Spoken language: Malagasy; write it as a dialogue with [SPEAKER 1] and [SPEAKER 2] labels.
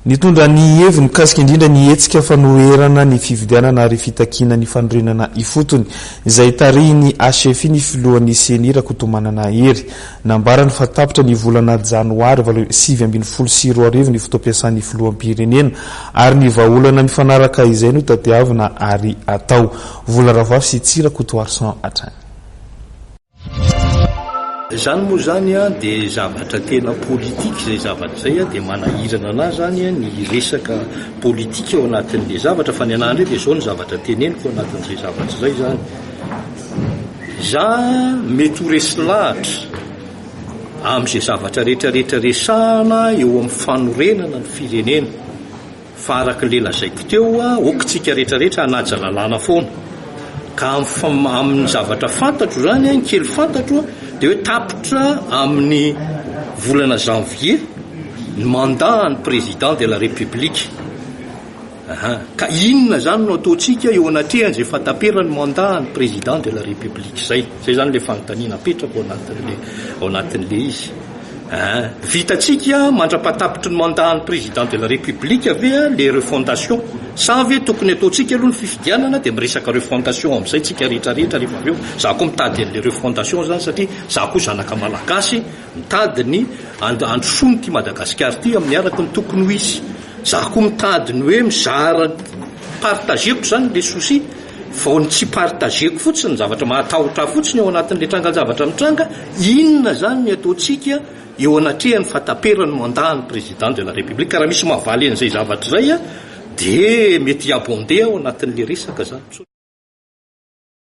[SPEAKER 1] Nitondra ny heviny mikasika indrindra ny hetsika fanoherana ny fividianana ary fitakina ny fanorenana ifotony izay tarihiny HF ny filohan'ny CNI Rakotomanana Hery nambarany fa tapitra ny volana Janoary 2024 ny fotoam-piasan'ny filoham-pirenena ary ny vahaolana mifanaraka izay no tadiavina ary atao. Vola Ravafy sy Tsirakoto Arsan Atrany.
[SPEAKER 2] Zany moa zany dia zavatra tena politika izay zavatra izay dia manahirana anazy zany ny resaka politika ao anatin'ilay zavatra fa ny anandro dia izao ny zavatra teneniko anatin'izay zavatra izay zany. Za mety ho resy lahatra amin'izay zavatra rehetrarehetra resahana eo amin'ny fanorenana ny firenena fa araka ilay lazaiko teo okitsika rehetrarehetra hanaja lalàna foana ka amin'ny zavatra fantatro zany ny kely fantatro dia hoe tapitra amin'ny volana janvier ny mandat ny président de la république. Ka inona zany no ataontsika eo anatrehany izay fataperany mandat ny président de la république zay zany le fanontaniana apetrako ao anatin'le izy. Vitatsika mandrapatapitra ny mandat ny président de la république ave les refondation sa ve tokony ataontsika aloha ny fifidianana dia miresaka refondation amin'izay tsika rehetrarehetra rehefa avy eo za koa mitady an'le refondation zany satria za koa zanaka malagasy mitady ny androsony ty Madagasikara ty amin'ny araka ny tokony ho izy. Za koa mitady ny hoe mizara partageko zany le souci vao ny tsy partageko fotsiny zavatra mahatahotra fotsiny ao anatin'le trangan-javatra mitranga. Inona zany ny ataontsika eo anatrehany fataperany mandat ny président de la république ka raha misy mahavaly an'izay zavatra izay dia mety abonde ao anatin'le resaka zany.